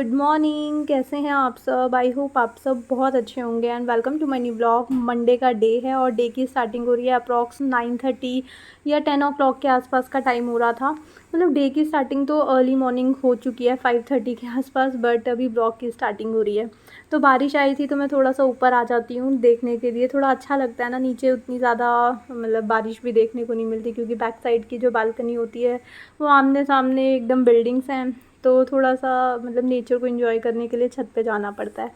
Good morning. कैसे हैं आप सब? आई होप आप सब बहुत अच्छे होंगे and welcome to my new blog. Monday का डे है और डे की स्टार्टिंग हो रही है अप्रॉक्स 9:30 या 10 o'clock के आसपास का टाइम हो रहा था। मतलब डे की स्टार्टिंग तो अर्ली मॉर्निंग हो चुकी है 5:30 के आसपास, बट अभी ब्लॉग की स्टार्टिंग हो रही है। तो बारिश आई थी तो मैं थोड़ा सा ऊपर आ जाती हूँ देखने के लिए। थोड़ा अच्छा लगता है ना, नीचे उतनी ज़्यादा मतलब बारिश भी देखने को नहीं मिलती क्योंकि बैक साइड की जो बालकनी होती है वो आमने सामने एकदम बिल्डिंग्स हैं, तो थोड़ा सा मतलब नेचर को एंजॉय करने के लिए छत पे जाना पड़ता है।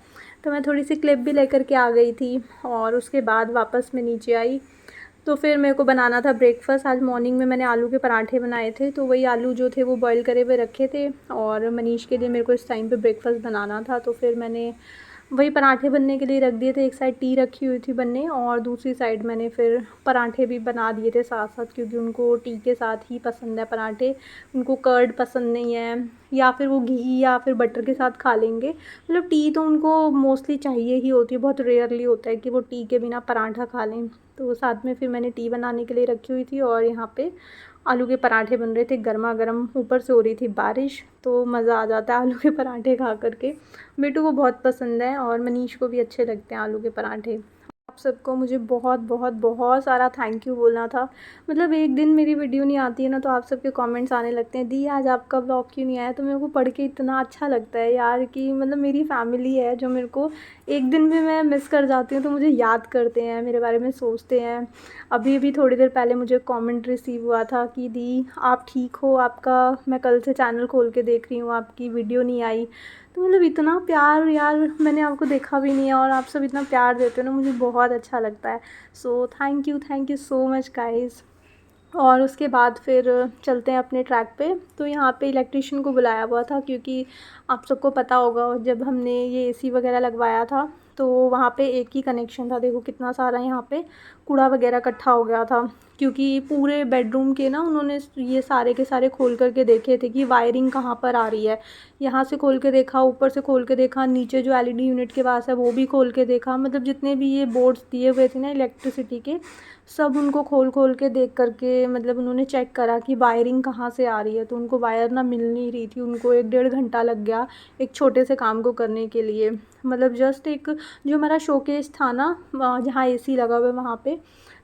तो मैं थोड़ी सी क्लिप भी लेकर के आ गई थी और उसके बाद वापस मैं नीचे आई। तो फिर मेरे को बनाना था ब्रेकफ़ास्ट। आज मॉर्निंग में मैंने आलू के पराठे बनाए थे, तो वही आलू जो थे वो बॉईल करे हुए रखे थे और मनीष के लिए मेरे को इस टाइम पे ब्रेकफ़ास्ट बनाना था। तो फिर मैंने वही पराठे बनने के लिए रख दिए थे। एक साइड टी रखी हुई थी बनने और दूसरी साइड मैंने फिर पराठे भी बना दिए थे साथ साथ, क्योंकि उनको टी के साथ ही पसंद है पराठे। उनको कर्ड पसंद नहीं है, या फिर वो घी या फिर बटर के साथ खा लेंगे। मतलब टी तो उनको मोस्टली चाहिए ही होती है, बहुत रेयरली होता है कि वो टी के बिना पराठा खा लें। तो साथ में फिर मैंने टी बनाने के लिए रखी हुई थी और यहाँ पे आलू के पराठे बन रहे थे गर्मा गर्म। ऊपर से हो रही थी बारिश, तो मज़ा आ जाता है आलू के पराठे खा करके। बेटू को बहुत पसंद है और मनीष को भी अच्छे लगते हैं आलू के पराठे। आप सबको मुझे बहुत बहुत बहुत सारा थैंक यू बोलना था। मतलब एक दिन मेरी वीडियो नहीं आती है ना तो आप सबके कमेंट्स आने लगते हैं, दी आज आपका ब्लॉग क्यों नहीं आया। तो मेरे को पढ़ के इतना अच्छा लगता है यार कि मतलब मेरी फैमिली है जो मेरे को एक दिन भी मैं मिस कर जाती हूँ तो मुझे याद करते हैं, मेरे बारे में सोचते हैं। अभी भी थोड़ी देर पहले मुझे कमेंट रिसीव हुआ था कि दी आप ठीक हो, आपका मैं कल से चैनल खोल के देख रही हूँ, आपकी वीडियो नहीं आई। तो मतलब इतना प्यार यार, मैंने आपको देखा भी नहीं है और आप सब इतना प्यार देते हो ना, मुझे बहुत अच्छा लगता है। So thank you so much guys. और उसके बाद फिर चलते हैं अपने ट्रैक पे। तो यहाँ पे इलेक्ट्रिशियन को बुलाया हुआ था क्योंकि आप सबको पता होगा जब हमने ये एसी वगैरह लगवाया था तो वहाँ पे एक ही कनेक्शन था। देखो कितना सारा यहाँ पे कूड़ा वगैरह इकट्ठा हो गया था, क्योंकि पूरे बेडरूम के ना उन्होंने ये सारे के सारे खोल करके देखे थे कि वायरिंग कहाँ पर आ रही है। यहाँ से खोल के देखा, ऊपर से खोल के देखा, नीचे जो एलईडी यूनिट के पास है वो भी खोल के देखा। मतलब जितने भी ये बोर्ड्स दिए हुए थे ना इलेक्ट्रिसिटी के, सब उनको खोल खोल के देख करके मतलब उन्होंने चेक करा कि वायरिंग कहाँ से आ रही है। तो उनको वायर ना मिल नहीं रही थी, उनको 1-1.5 घंटा लग गया एक छोटे से काम को करने के लिए। मतलब जस्ट एक जो हमारा शोकेस था ना जहाँ एसी लगा हुआ है वहाँ पे,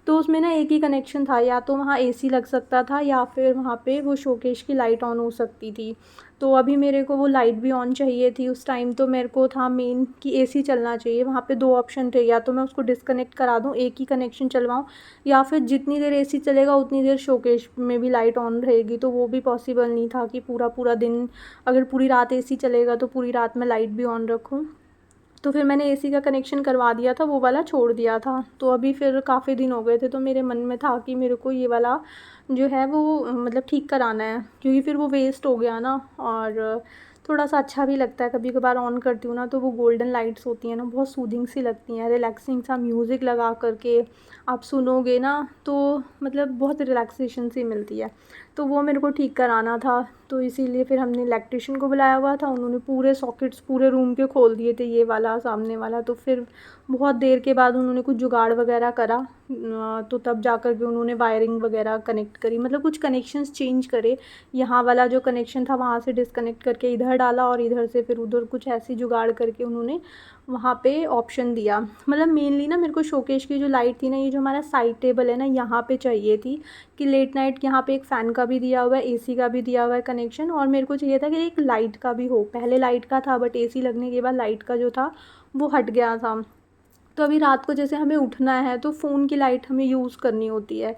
तो उसमें ना एक ही कनेक्शन था, या तो वहाँ एसी लग सकता था या फिर वहाँ पे वो शोकेस की लाइट ऑन हो सकती थी। तो अभी मेरे को वो लाइट भी ऑन चाहिए थी उस टाइम। तो मेरे को था मेन कि एसी चलना चाहिए। वहाँ पे 2 ऑप्शन थे, या तो मैं उसको डिस्कनेक्ट करा दूँ, एक ही कनेक्शन चलवाऊँ, या फिर जितनी देर एसी चलेगा उतनी देर शोकेस में भी लाइट ऑन रहेगी। तो वो भी पॉसिबल नहीं था कि पूरा पूरा दिन, अगर पूरी रात एसी चलेगा तो पूरी रात में लाइट भी ऑन रखूँ। तो फिर मैंने एसी का कनेक्शन करवा दिया था, वो वाला छोड़ दिया था। तो अभी फिर काफ़ी दिन हो गए थे तो मेरे मन में था कि मेरे को ये वाला जो है वो मतलब ठीक कराना है, क्योंकि फिर वो वेस्ट हो गया ना। और थोड़ा सा अच्छा भी लगता है, कभी कभार ऑन करती हूँ ना तो वो गोल्डन लाइट्स होती हैं ना, बहुत सूदिंग सी लगती हैं। रिलैक्सिंग सा म्यूज़िक लगा करके आप सुनोगे ना तो मतलब बहुत रिलैक्सेशन सी मिलती है। तो वो मेरे को ठीक कराना था, तो इसीलिए फिर हमने इलेक्ट्रिशियन को बुलाया हुआ था। उन्होंने पूरे सॉकेट्स पूरे रूम के खोल दिए थे, ये वाला सामने वाला। तो फिर बहुत देर के बाद उन्होंने कुछ जुगाड़ वगैरह करा, तो तब जा कर के उन्होंने वायरिंग वगैरह कनेक्ट करी, मतलब कुछ कनेक्शंस चेंज करे। यहाँ वाला जो कनेक्शन था वहाँ से डिस्कनेक्ट करके इधर डाला और इधर से फिर उधर कुछ ऐसी जुगाड़ करके उन्होंने वहाँ पे ऑप्शन दिया। मतलब मेनली ना मेरे को शोकेस की जो लाइट थी ना, ये जो हमारा साइड टेबल है ना यहाँ पे चाहिए थी कि लेट नाइट यहाँ पे एक फ़ैन का भी दिया हुआ है, एसी का भी दिया हुआ है कनेक्शन, और मेरे को चाहिए था कि एक लाइट का भी हो। पहले लाइट का था बट एसी लगने के बाद लाइट का जो था वो हट गया था। तो अभी रात को जैसे हमें उठना है तो फ़ोन की लाइट हमें यूज़ करनी होती है।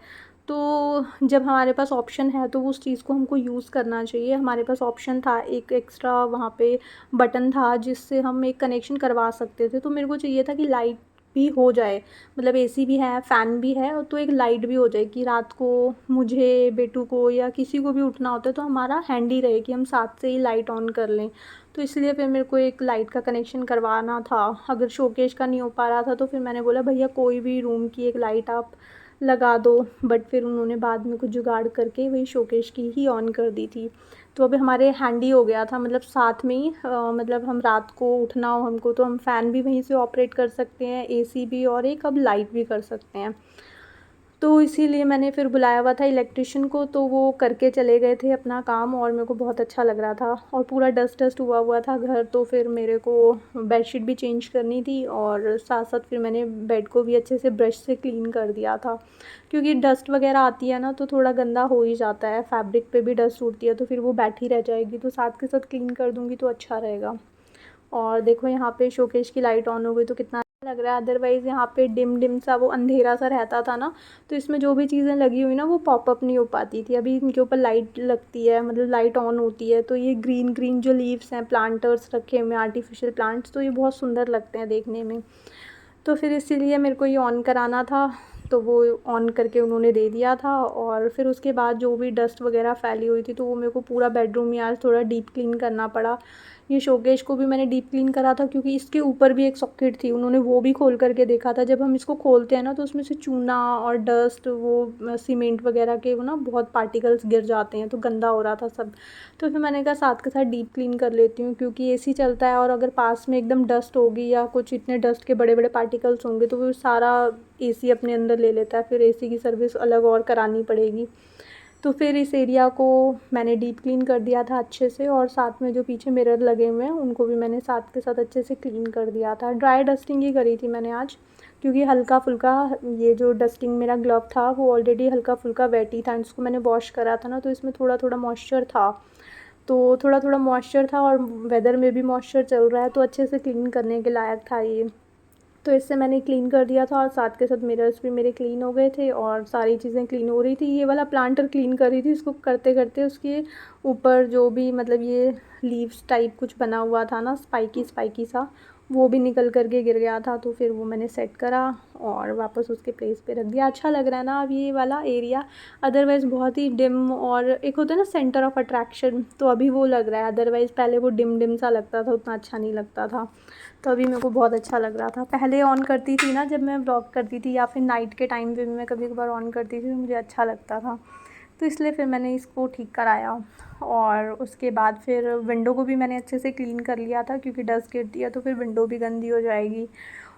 तो जब हमारे पास ऑप्शन है तो उस चीज़ को हमको यूज़ करना चाहिए। हमारे पास ऑप्शन था, एक एक्स्ट्रा वहाँ पे बटन था जिससे हम एक कनेक्शन करवा सकते थे। तो मेरे को चाहिए था कि लाइट भी हो जाए, मतलब एसी भी है, फ़ैन भी है, और तो एक लाइट भी हो जाए कि रात को मुझे, बेटू को या किसी को भी उठना होता है तो हमारा हैंडी रहे कि हम साथ से ही लाइट ऑन कर लें। तो इसलिए फिर मेरे को एक लाइट का कनेक्शन करवाना था। अगर शोकेस का नहीं हो पा रहा था तो फिर मैंने बोला भैया कोई भी रूम की एक लाइट आप लगा दो, बट फिर उन्होंने बाद में कुछ जुगाड़ करके वही शोकेस की ही ऑन कर दी थी। तो अभी हमारे हैंडी हो गया था, मतलब साथ में ही मतलब हम रात को उठना हो हमको तो हम फ़ैन भी वहीं से ऑपरेट कर सकते हैं, एसी भी, और एक अब लाइट भी कर सकते हैं। तो इसीलिए मैंने फिर बुलाया हुआ था इलेक्ट्रिशियन को, तो वो करके चले गए थे अपना काम और मेरे को बहुत अच्छा लग रहा था। और पूरा डस्ट डस्ट हुआ हुआ था घर, तो फिर मेरे को बेडशीट भी चेंज करनी थी और साथ साथ फिर मैंने बेड को भी अच्छे से ब्रश से क्लीन कर दिया था, क्योंकि डस्ट वगैरह आती है ना तो थोड़ा गंदा हो ही जाता है, फैब्रिक पे भी डस्ट उड़ती है तो फिर वो बैठी रह जाएगी, तो साथ के साथ क्लीन कर दूँगी तो अच्छा रहेगा। और देखो यहाँ पे शोकेस की लाइट ऑन हो गई तो कितना अच्छा लग रहा है। अदरवाइज़ यहाँ पे डिम डिम सा वो अंधेरा सा रहता था ना, तो इसमें जो भी चीज़ें लगी हुई ना वो पॉपअप नहीं हो पाती थी। अभी इनके ऊपर लाइट लगती है, मतलब लाइट ऑन होती है, तो ये ग्रीन ग्रीन जो लीव्स हैं, प्लांटर्स रखे हुए हैं आर्टिफिशियल प्लांट्स, तो ये बहुत सुंदर लगते हैं देखने में। तो फिर इसीलिए मेरे को ये ऑन कराना था, तो वो ऑन करके उन्होंने दे दिया था। और फिर उसके बाद जो भी डस्ट वगैरह फैली हुई थी तो वो मेरे को पूरा बेडरूम ही आज थोड़ा डीप क्लीन करना पड़ा। ये शोकेस को भी मैंने डीप क्लीन करा था, क्योंकि इसके ऊपर भी एक सॉकेट थी, उन्होंने वो भी खोल करके देखा था। जब हम इसको खोलते हैं ना तो उसमें से चूना और डस्ट, वो सीमेंट वगैरह के वो ना बहुत पार्टिकल्स गिर जाते हैं, तो गंदा हो रहा था सब। तो फिर मैंने कहा साथ के साथ डीप क्लीन कर लेती हूँ, क्योंकि एसी चलता है और अगर पास में एकदम डस्ट होगी या कुछ इतने डस्ट के बड़े बड़े पार्टिकल्स होंगे तो वो सारा एसी अपने अंदर ले लेता है, फिर एसी की सर्विस अलग और करानी पड़ेगी। तो फिर इस एरिया को मैंने डीप क्लीन कर दिया था अच्छे से, और साथ में जो पीछे मिरर लगे हुए हैं उनको भी मैंने साथ के साथ अच्छे से क्लीन कर दिया था। ड्राई डस्टिंग ही करी थी मैंने आज, क्योंकि हल्का फुल्का ये जो डस्टिंग मेरा ग्लव था वो ऑलरेडी हल्का फुल्का वेट ही था, इसको मैंने वॉश करा था ना, तो इसमें थोड़ा थोड़ा मॉइस्चर था। तो थोड़ा थोड़ा मॉइस्चर था और वेदर में भी मॉइस्चर चल रहा है, तो अच्छे से क्लीन करने के लायक था ये। तो इससे मैंने क्लीन कर दिया था और साथ के साथ मिरर्स भी मेरे क्लीन हो गए थे और सारी चीज़ें क्लीन हो रही थी। ये वाला प्लांटर क्लीन कर रही थी, इसको करते करते उसके ऊपर जो भी मतलब ये लीव्स टाइप कुछ बना हुआ था ना, स्पाइकी स्पाइकी सा, वो भी निकल कर के गिर गया था, तो फिर वो मैंने सेट करा और वापस उसके प्लेस पे रख दिया। अच्छा लग रहा है ना अब ये वाला एरिया, अदरवाइज़ बहुत ही डिम, और एक होता है ना सेंटर ऑफ अट्रैक्शन, तो अभी वो लग रहा है। अदरवाइज़ पहले वो डिम डिम सा लगता था, उतना अच्छा नहीं लगता था, तो अभी मेरे को बहुत अच्छा लग रहा था। पहले ऑन करती थी ना जब मैं व्लॉग करती थी, या फिर नाइट के टाइम पे भी मैं कभी कभार ऑन करती थी, तो मुझे अच्छा लगता था, तो इसलिए फिर मैंने इसको ठीक कराया। और उसके बाद फिर विंडो को भी मैंने अच्छे से क्लीन कर लिया था, क्योंकि डस्ट गिरती है तो फिर विंडो भी गंदी हो जाएगी।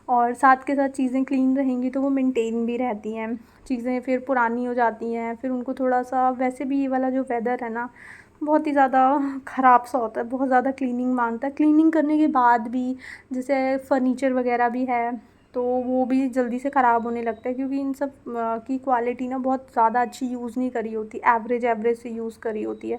और साथ के साथ चीज़ें क्लीन रहेंगी तो वो मेंटेन भी रहती हैं, चीज़ें फिर पुरानी हो जाती हैं, फिर उनको थोड़ा सा, वैसे भी ये वाला जो वेदर है ना बहुत ही ज़्यादा ख़राब सा होता है, बहुत ज़्यादा क्लीनिंग मांगता है। क्लीनिंग करने के बाद भी जैसे फ़र्नीचर वगैरह भी है तो वो भी जल्दी से ख़राब होने लगता है, क्योंकि इन सब की क्वालिटी ना बहुत ज़्यादा अच्छी यूज़ नहीं करी होती, एवरेज एवरेज से यूज़ करी होती है।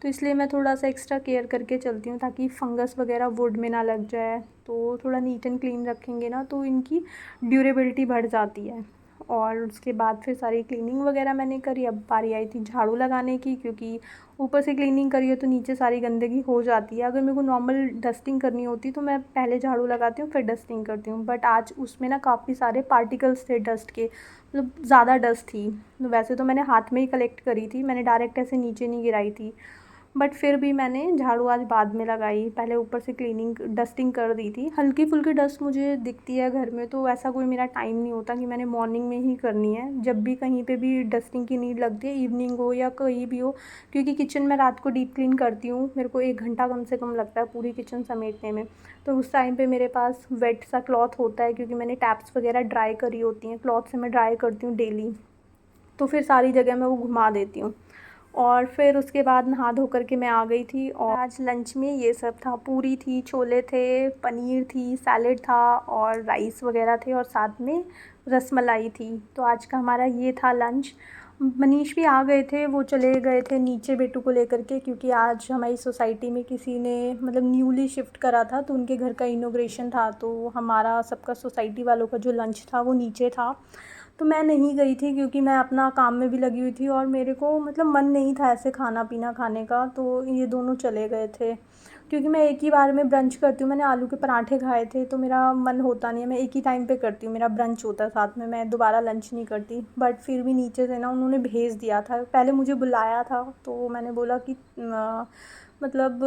तो इसलिए मैं थोड़ा सा एक्स्ट्रा केयर करके चलती हूँ, ताकि फंगस वगैरह वुड में ना लग जाए। तो थोड़ा नीट एंड क्लीन रखेंगे ना तो इनकी ड्यूरेबिलिटी बढ़ जाती है। और उसके बाद फिर सारी क्लीनिंग वगैरह मैंने करी। अब बारी आई थी झाड़ू लगाने की, क्योंकि ऊपर से क्लीनिंग करी है तो नीचे सारी गंदगी हो जाती है। अगर मेरे को नॉर्मल डस्टिंग करनी होती तो मैं पहले झाड़ू लगाती हूँ फिर डस्टिंग करती हूँ, बट आज उसमें ना काफ़ी सारे पार्टिकल्स थे डस्ट के, मतलब ज़्यादा डस्ट थी। तो वैसे तो मैंने हाथ में ही कलेक्ट करी थी, मैंने डायरेक्ट ऐसे नीचे नहीं गिराई थी, बट फिर भी मैंने झाड़ू आज बाद में लगाई, पहले ऊपर से क्लीनिंग डस्टिंग कर दी थी। हल्की फुल्की डस्ट मुझे दिखती है घर में, तो ऐसा कोई मेरा टाइम नहीं होता कि मैंने मॉर्निंग में ही करनी है। जब भी कहीं पे भी डस्टिंग की नीड लगती है, इवनिंग हो या कहीं भी हो, क्योंकि किचन में रात को डीप क्लीन करती हूँ, मेरे को 1 घंटा कम से कम लगता है पूरी किचन समेटने में। तो उस टाइम पे मेरे पास वेट सा क्लॉथ होता है, क्योंकि मैंने टैप्स वगैरह ड्राई करी होती हैं, क्लॉथ से मैं ड्राई करती हूँ डेली, तो फिर सारी जगह मैं वो घुमा देती हूँ। और फिर उसके बाद नहा धो कर के मैं आ गई थी, और आज लंच में ये सब था, पूरी थी, छोले थे, पनीर थी, सैलेड था और राइस वगैरह थे, और साथ में रसमलाई थी। तो आज का हमारा ये था लंच। मनीष भी आ गए थे, वो चले गए थे नीचे बेटू को लेकर के, क्योंकि आज हमारी सोसाइटी में किसी ने मतलब न्यूली शिफ्ट करा था, तो उनके घर का इनॉग्रेशन था, तो हमारा सबका सोसाइटी वालों का जो लंच था वो नीचे था। तो मैं नहीं गई थी, क्योंकि मैं अपना काम में भी लगी हुई थी और मेरे को मतलब मन नहीं था ऐसे खाना पीना खाने का, तो ये दोनों चले गए थे। क्योंकि मैं एक ही बार में ब्रंच करती हूँ, मैंने आलू के पराठे खाए थे तो मेरा मन होता नहीं है, मैं एक ही टाइम पे करती हूँ, मेरा ब्रंच होता है साथ में, मैं दोबारा लंच नहीं करती। बट फिर भी नीचे से ना उन्होंने भेज दिया था, पहले मुझे बुलाया था, तो मैंने बोला कि मतलब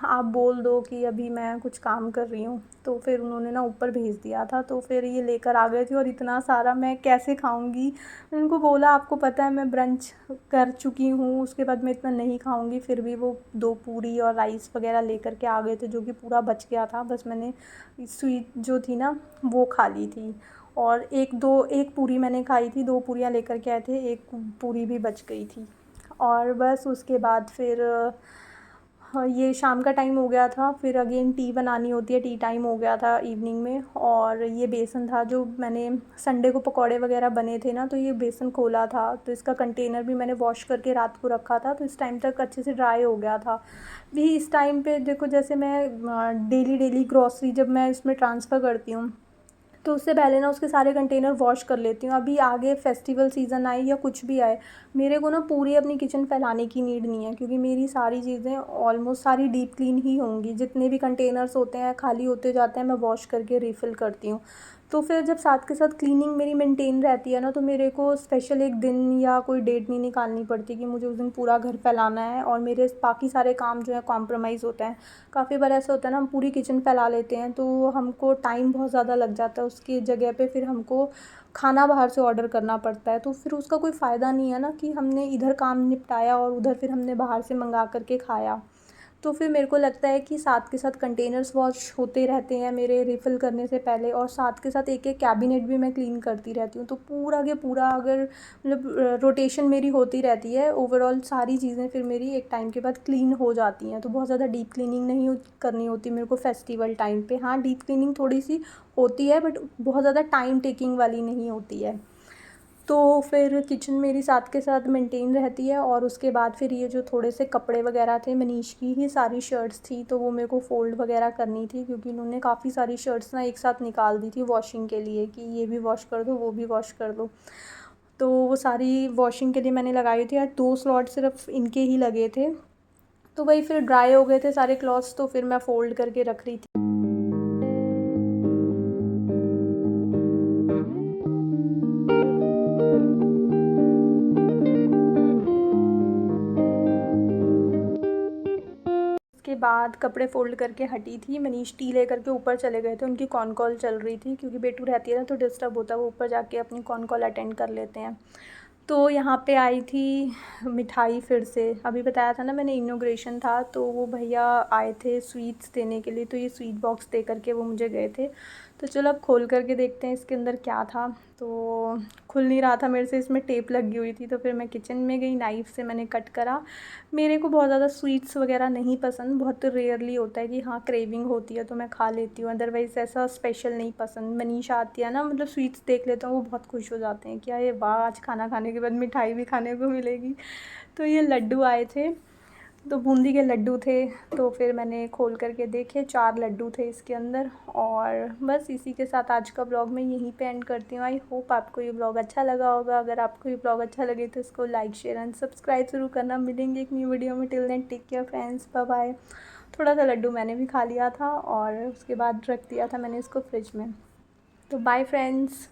आप बोल दो कि अभी मैं कुछ काम कर रही हूँ, तो फिर उन्होंने ना ऊपर भेज दिया था, तो फिर ये लेकर आ गए थे, और इतना सारा मैं कैसे खाऊंगी। मैंने उनको बोला आपको पता है मैं ब्रंच कर चुकी हूँ, उसके बाद मैं इतना नहीं खाऊंगी, फिर भी वो 2 पूरी और राइस वगैरह लेकर के आ गए थे, जो कि पूरा बच गया था, बस मैंने स्वीट जो थी ना वो खा ली थी। और एक पूरी मैंने खाई थी, 2 पूरियाँ लेकर के आए थे, एक पूरी भी बच गई थी। और बस उसके बाद फिर हाँ, ये शाम का टाइम हो गया था, फिर अगेन टी बनानी होती है, टी टाइम हो गया था इवनिंग में। और ये बेसन था जो मैंने संडे को पकौड़े वगैरह बने थे ना, तो ये बेसन खोला था, तो इसका कंटेनर भी मैंने वॉश करके रात को रखा था, तो इस टाइम तक अच्छे से ड्राई हो गया था। भी इस टाइम पे देखो, जैसे मैं डेली डेली ग्रॉसरी जब मैं इसमें ट्रांसफ़र करती हूँ, तो उससे पहले ना उसके सारे कंटेनर वॉश कर लेती हूँ। अभी आगे फेस्टिवल सीज़न आए या कुछ भी आए, मेरे को ना पूरी अपनी किचन फैलाने की नीड नहीं है, क्योंकि मेरी सारी चीज़ें ऑलमोस्ट सारी डीप क्लीन ही होंगी। जितने भी कंटेनर्स होते हैं खाली होते जाते हैं, मैं वॉश करके रिफ़िल करती हूँ। तो फिर जब साथ के साथ क्लीनिंग मेरी मेंटेन रहती है ना, तो मेरे को स्पेशल एक दिन या कोई डेट नहीं निकालनी पड़ती कि मुझे उस दिन पूरा घर फैलाना है, और मेरे बाकी सारे काम जो है कॉम्प्रोमाइज़ होते हैं। काफ़ी बार ऐसा होता है ना, हम पूरी किचन फैला लेते हैं, तो हमको टाइम बहुत ज़्यादा लग जाता है, उसकी जगह पे फिर हमको खाना बाहर से ऑर्डर करना पड़ता है। तो फिर उसका कोई फ़ायदा नहीं है ना, कि हमने इधर काम निपटाया और उधर फिर हमने बाहर से मंगा कर के खाया। तो फिर मेरे को लगता है कि साथ के साथ कंटेनर्स वॉश होते रहते हैं मेरे रिफ़िल करने से पहले, और साथ के साथ एक एक कैबिनेट भी मैं क्लीन करती रहती हूँ। तो पूरा के पूरा अगर मतलब रोटेशन मेरी होती रहती है, ओवरऑल सारी चीज़ें फिर मेरी एक टाइम के बाद क्लीन हो जाती हैं। तो बहुत ज़्यादा डीप क्लीनिंग नहीं करनी होती मेरे को फेस्टिवल टाइम पे। हाँ, डीप क्लीनिंग थोड़ी सी होती है, बट बहुत ज़्यादा टाइम टेकिंग वाली नहीं होती है। तो फिर किचन मेरी साथ के साथ मेंटेन रहती है। और उसके बाद फिर ये जो थोड़े से कपड़े वगैरह थे, मनीष की ही सारी शर्ट्स थी, तो वो मेरे को फ़ोल्ड वगैरह करनी थी, क्योंकि उन्होंने काफ़ी सारी शर्ट्स ना एक साथ निकाल दी थी वॉशिंग के लिए, कि ये भी वॉश कर दो, वो भी वॉश कर दो। तो वो सारी वॉशिंग के लिए मैंने लगाई थी। आज 2 स्लॉट सिर्फ इनके ही लगे थे, तो वही फिर ड्राई हो गए थे सारे क्लॉथ्स, तो फिर मैं फ़ोल्ड करके रख रही थी। उसके बाद कपड़े फ़ोल्ड करके हटी थी, मनीष टी लेकर के ऊपर चले गए थे, उनकी कॉन कॉल चल रही थी, क्योंकि बेटू रहती है ना तो डिस्टर्ब होता है, वो ऊपर जाके अपनी कॉन कॉल अटेंड कर लेते हैं। तो यहाँ पे आई थी मिठाई फिर से। अभी बताया था ना मैंने, इनॉग्रेशन था, तो वो भैया आए थे स्वीट्स देने के लिए, तो ये स्वीट बॉक्स दे करके वो मुझे गए थे। तो चलो अब खोल करके देखते हैं इसके अंदर क्या था। तो खुल नहीं रहा था मेरे से, इसमें टेप लगी हुई थी। तो फिर मैं किचन में गई, नाइफ़ से मैंने कट करा। मेरे को बहुत ज़्यादा स्वीट्स वगैरह नहीं पसंद, बहुत रेयरली होता है कि हाँ क्रेविंग होती है तो मैं खा लेती हूँ, अदरवाइज़ ऐसा स्पेशल नहीं पसंद। मनीषा आती है ना, मतलब स्वीट्स देख लेते हैं वो बहुत खुश हो जाते हैं कि अरे वाह, आज खाना खाने के बाद मिठाई भी खाने को मिलेगी। तो ये लड्डू आए थे, तो बूंदी के लड्डू थे। तो फिर मैंने खोल करके देखे, 4 लड्डू थे इसके अंदर। और बस इसी के साथ आज का ब्लॉग मैं यहीं पे एंड करती हूँ। आई होप आपको ये ब्लॉग अच्छा लगा होगा। अगर आपको ये ब्लॉग अच्छा लगे तो इसको लाइक, शेयर एंड सब्सक्राइब ज़रूर करना। मिलेंगे एक न्यू वीडियो में। Till then take care friends, bye bye. थोड़ा सा लड्डू मैंने भी खा लिया था, और उसके बाद रख दिया था मैंने इसको फ्रिज में। तो बाय फ्रेंड्स।